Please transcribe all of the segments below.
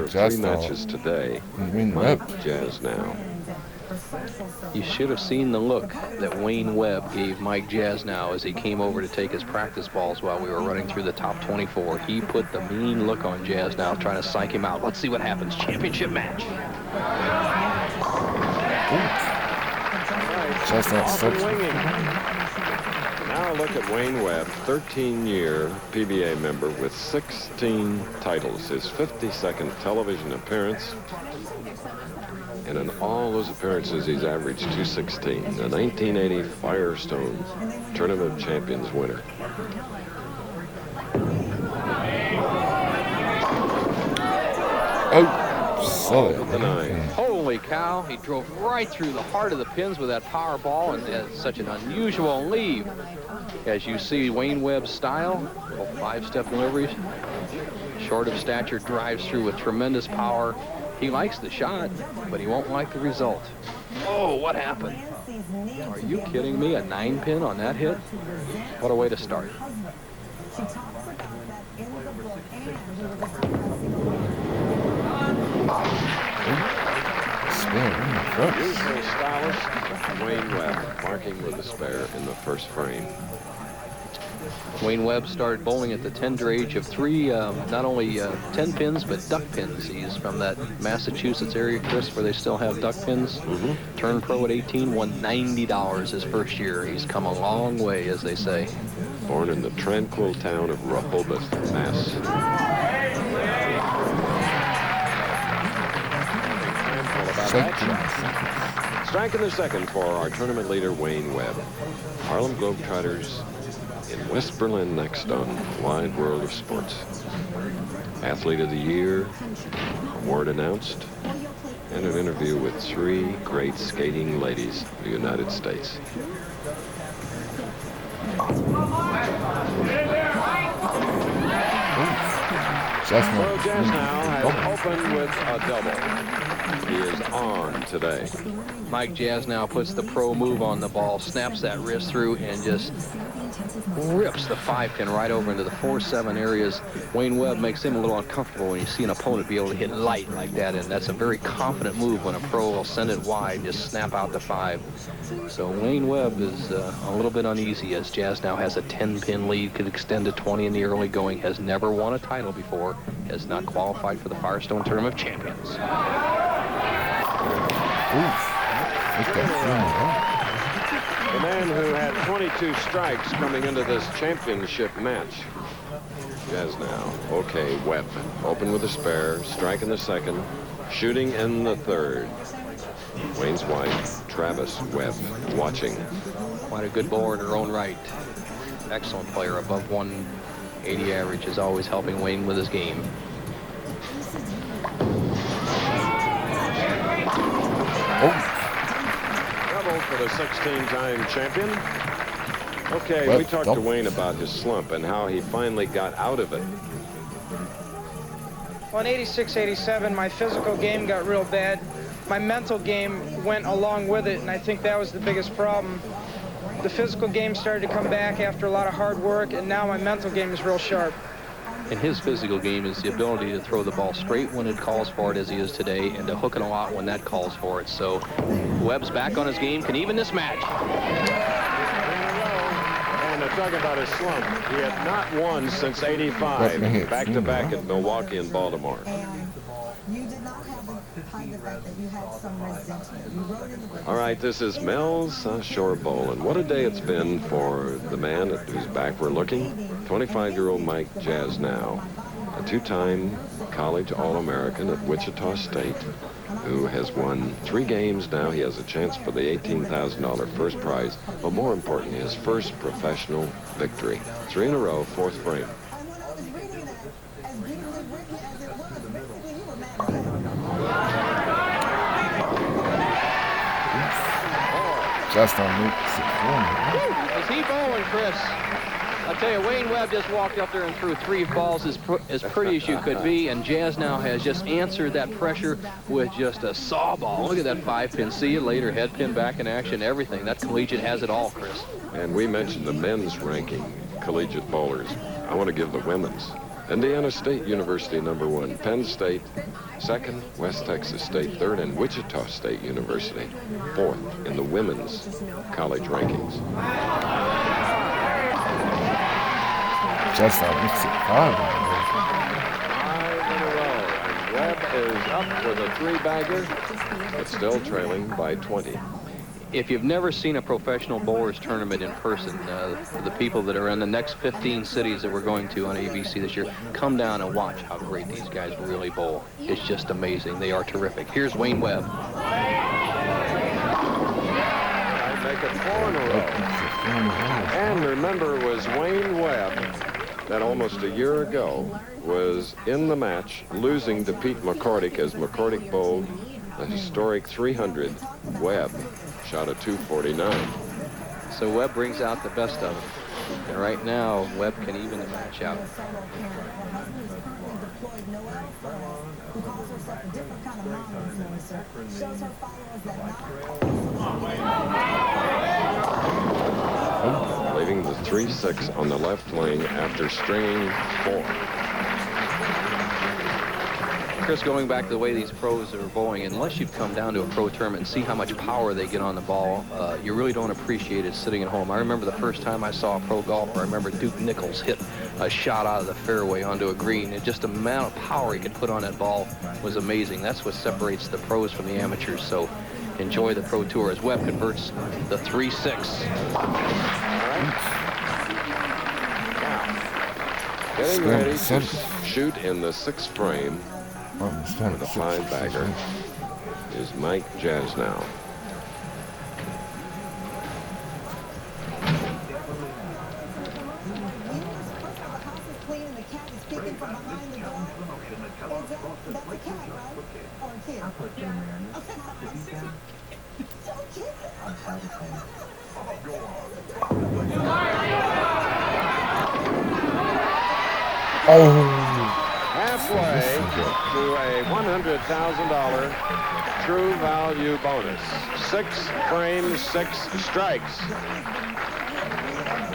winner of 3 matches today, Mike Jasnau. You should have seen the look that Wayne Webb gave Mike Jasnau as he came over to take his practice balls while we were running through the top 24. He put the mean look on Jasnau, trying to psych him out. Let's see what happens. Championship match. Swinging. Now look at Wayne Webb, 13-year PBA member with 16 titles. His 52nd television appearance. And in all those appearances, he's averaged 216. The 1980 Firestone Tournament of Champions winner. Oh, solid. The 9. Holy cow, he drove right through the heart of the pins with that power ball, and has such an unusual leave. As you see, Wayne Webb's style, 5-step deliveries, short of stature, drives through with tremendous power. He likes the shot, but he won't like the result. Oh, what happened? Are you kidding me? A 9-pin on that hit? What a way to start. Usually stylish, Wayne Webb marking with a spare in the first frame. Wayne Webb started bowling at the tender age of 3, not only 10 pins, but duck pins. He's from that Massachusetts area, Chris, where they still have duck pins. Turned pro at 18, won $90 his first year. He's come a long way, as they say. Born in the tranquil town of Rehoboth, Mass. Strike in the second for our tournament leader, Wayne Webb. Harlem Globetrotters in West Berlin next on Wide World of Sports. Athlete of the Year, award announced, and an interview with 3 great skating ladies of the United States. Well, Jasnau has opened with a double. He is on today. Mike Jasnau puts the pro move on the ball, snaps that wrist through, and just rips the 5-pin right over into the 4-7 areas. Wayne Webb makes him a little uncomfortable when you see an opponent be able to hit light like that, and that's a very confident move when a pro will send it wide, just snap out the 5. So Wayne Webb is a little bit uneasy as Jasnau has a 10-pin lead, could extend to 20 in the early going, has never won a title before, has not qualified for the Firestone Tournament of Champions. The man who had 22 strikes coming into this championship match. Jasnau. Okay, Webb. Open with a spare. Strike in the second. Shooting in the third. Wayne's wife, Travis Webb, watching. Quite a good bowler in her own right. Excellent player. Above 180 average is always helping Wayne with his game. For the 16-time champion. Okay, we talked to Wayne about his slump and how he finally got out of it. Well, in 86, 87, my physical game got real bad. My mental game went along with it, and I think that was the biggest problem. The physical game started to come back after a lot of hard work, and now my mental game is real sharp. And his physical game is the ability to throw the ball straight when it calls for it, as he is today, and to hook it a lot when that calls for it. So Webb's back on his game, can even this match. And talking about his slump, he had not won since 85, back-to-back at Milwaukee and Baltimore. All right, this is Mel's Shore Bowl, and what a day it's been for the man at whose back we're looking, 25-year-old Mike Jasnau, a 2-time college All-American at Wichita State, who has won 3 games now. He has a chance for the $18,000 first prize, but more importantly, his first professional victory. 3 in a row, 4th frame. Is he bowling, Chris? I'll tell you, Wayne Webb just walked up there and threw 3 balls as pretty as you could be, and Jasnau has just answered that pressure with just a saw ball. Look at that 5-pin. See you later. Head pin back in action, everything. That collegiate has it all, Chris. And we mentioned the men's ranking collegiate bowlers. I want to give the women's. Indiana State University #1, Penn State second, West Texas State third, and Wichita State University fourth in the women's college rankings. Jasnau makes it 5 in a row, and Webb is up with a 3-bagger, but still trailing by 20. If you've never seen a professional bowlers tournament in person, for the people that are in the next 15 cities that we're going to on ABC this year, come down and watch how great these guys really bowl. It's just amazing. They are terrific. Here's Wayne Webb. Make it 4 in a row. And remember, it was Wayne Webb that almost a year ago was in the match, losing to Pete McCordick as McCordick bowled the historic 300. Webb shot a 249. So Webb brings out the best of it. And right now, Webb can even the match out. Leaving the 3-6 on the left lane after stringing 4. Chris, going back to the way these pros are bowling, unless you've come down to a pro tournament and see how much power they get on the ball, you really don't appreciate it sitting at home. I remember the first time I saw a pro golfer, I remember Duke Nichols hit a shot out of the fairway onto a green. And just the amount of power he could put on that ball was amazing. That's what separates the pros from the amateurs. So enjoy the Pro Tour as Webb converts the 3-6. Getting ready to shoot in the 6th frame with a 5-bagger is Mike Jasnau. Halfway to a $100,000 true value bonus. 6 frames, 6 strikes.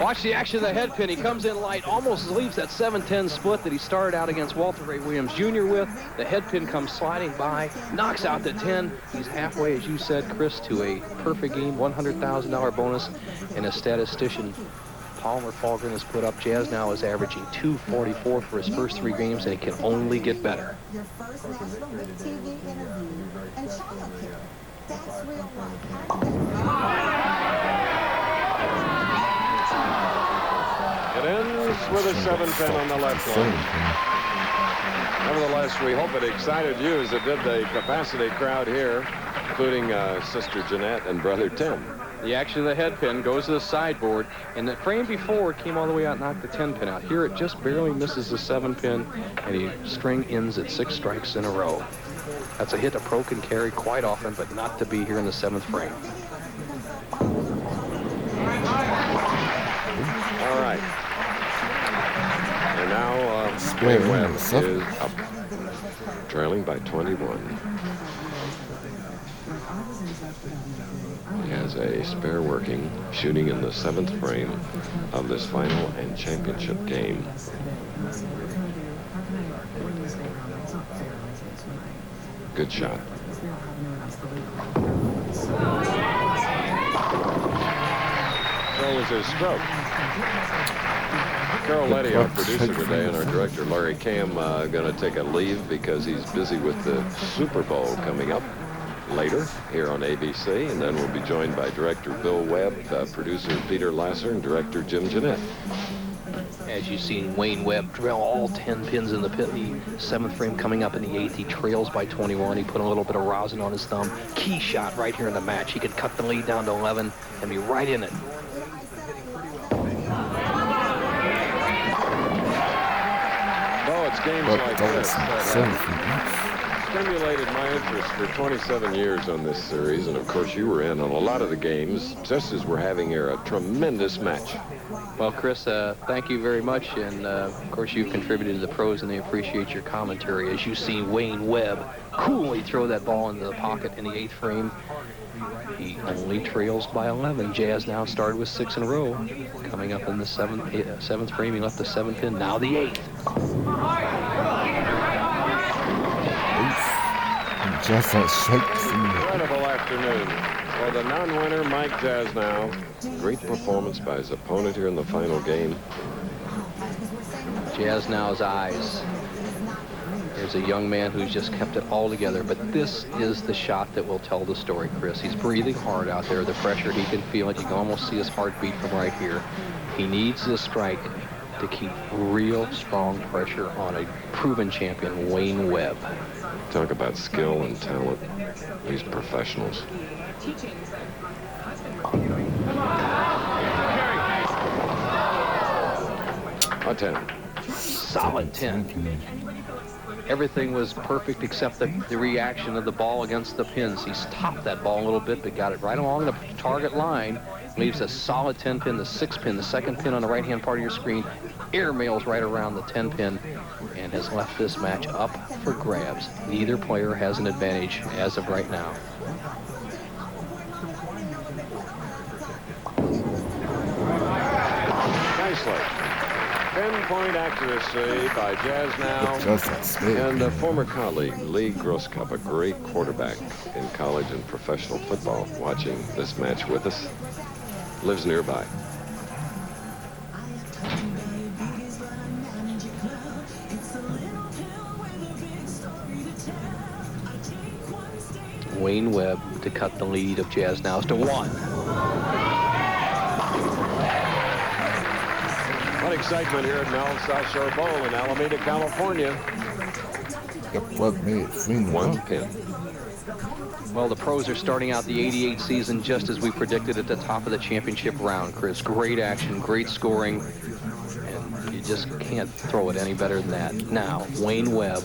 Watch the action of the head pin. He comes in light, almost leaves that 7-10 split that he started out against Walter Ray Williams Jr. with. The head pin comes sliding by, knocks out the 10. He's halfway, as you said, Chris, to a perfect game, $100,000 bonus. And a statistician, Palmer Falgren, has put up Jasnau is averaging 244 for his first 3 games, and it can only get better. Your first national big TV interview and childcare. That's real life. It ends with a 7-10 on the left line. Nevertheless, we hope it excited you as it did the capacity crowd here, including Sister Jeanette and Brother Tim. The action of the head pin goes to the sideboard, and the frame before it came all the way out and knocked the 10 pin out. Here it just barely misses the 7 pin, and the string ends at 6 strikes in a row. That's a hit a pro can carry quite often, but not to be here in the 7th frame. All right. And now Wayne Webb is up, trailing by 21. He has a spare working, shooting in the 7th frame of this final and championship game. Good shot. So was his stroke. Carol Letty, our producer today, and our director, Larry Cam, going to take a leave because he's busy with the Super Bowl coming up later here on ABC, and then we'll be joined by director Bill Webb, producer Peter Lasser, and director Jim Jeanette. As you've seen Wayne Webb drill all 10 pins in the pit, the 7th frame coming up in the 8th. He trails by 21. He put a little bit of rosin on his thumb. Key shot right here in the match. He could cut the lead down to 11 and be right in it. Oh, it's games like this that stimulated my interest for 27 years on this series, and of course you were in on a lot of the games, just as we're having here a tremendous match. Well, Chris, thank you very much, and of course you've contributed to the pros, and they appreciate your commentary. As you see Wayne Webb coolly throw that ball into the pocket in the 8th frame, he only trails by 11. Jasnau started with 6 in a row. Coming up in the 7th frame, he left the 7th pin, now the 8th. Jasnau shakes. Incredible afternoon for the non-winner, Mike Jasnau. Great performance by his opponent here in the final game. Jasnau's eyes. There's a young man who's just kept it all together, but this is the shot that will tell the story, Chris. He's breathing hard out there. The pressure, he can feel it. You can almost see his heartbeat from right here. He needs this strike to keep real strong pressure on a proven champion, Wayne Webb. Talk about skill and talent. These professionals. A 10. Solid 10. Everything was perfect except the reaction of the ball against the pins. He's topped that ball a little bit, but got it right along the target line. Leaves a solid 10 pin, the 6 pin, the second pin on the right-hand part of your screen. Airmails right around the 10 pin and has left this match up for grabs. Neither player has an advantage as of right now. Nicely. 10-point accuracy by Jasnau and a former colleague, Lee Grosskopf, a great quarterback in college and professional football, watching this match with us. Lives nearby. Wayne Webb to cut the lead of Jasnau's to 1. What excitement here at Mel's South Shore Bowl in Alameda, California. One pin. Well, the pros are starting out the 88 season just as we predicted at the top of the championship round, Chris. Great action, great scoring, and you just can't throw it any better than that. Now, Wayne Webb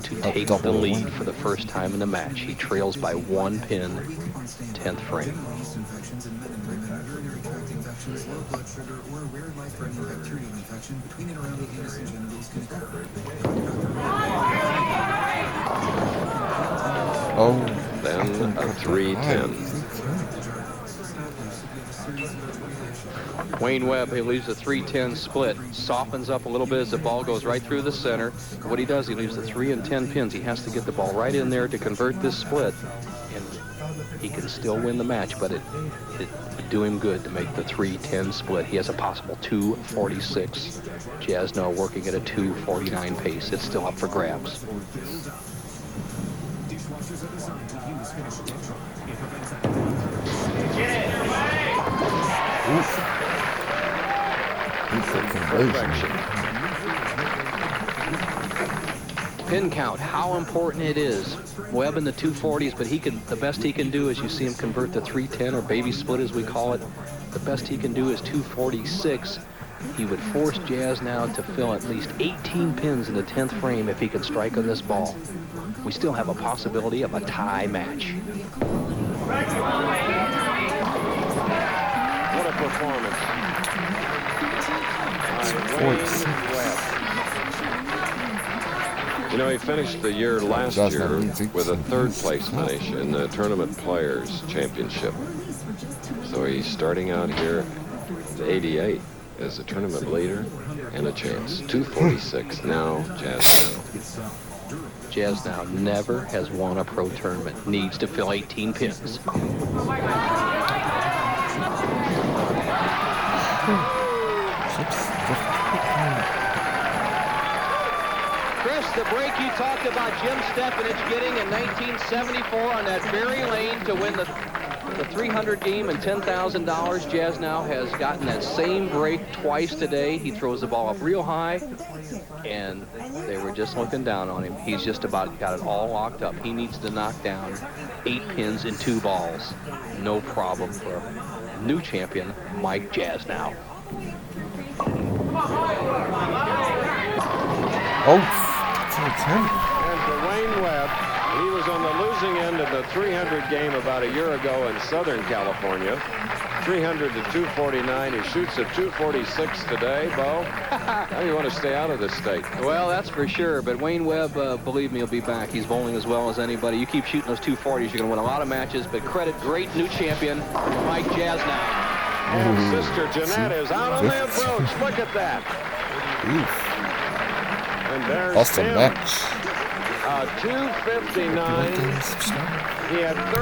to take the lead for the first time in the match. He trails by 1 pin, 10th frame. Then a 3-10. Wayne Webb, he leaves a 3-10 split, softens up a little bit as the ball goes right through the center. What he does, he leaves the 3 and 10 pins. He has to get the ball right in there to convert this split, and he can still win the match, but it would do him good to make the 3-10 split. He has a possible 2:46. Jasnau working at a 2:49 pace. It's still up for grabs. Pin count, how important it is. Webb in the 240s, but the best he can do is you see him convert the 310 or baby split as we call it. The best he can do is 246. He would force Jasnau to fill at least 18 pins in the 10th frame if he can strike on this ball. We still have a possibility of a tie match. What a performance. You know, he finished the year last year with a 3rd place finish in the Tournament Players Championship. So he's starting out here at 88 as a tournament leader and a chance. 246 now, Jasnau. Jasnau never has won a pro tournament. Needs to fill 18 pins. Chris, the break you talked about Jim Stefanich getting in 1974 on that very lane to win the 300 game and $10,000. Jasnau has gotten that same break twice today. He throws the ball up real high, and they were just looking down on him. He's just about got it all locked up. He needs to knock down 8 pins in 2 balls. No problem for new champion Mike Jasnau. And for Wayne Webb, he was on the losing end of the 300 game about a year ago in Southern California. 300 to 249. He shoots at 246 today, Bo. How do you want to stay out of this state? Well, that's for sure. But Wayne Webb, believe me, he'll be back. He's bowling as well as anybody. You keep shooting those 240s, you're going to win a lot of matches. But credit great new champion, Mike Jasnau. And Sister Jeanette is out on the approach. Look at that. And there's Awesome Tim. match. 2:59. He had 30.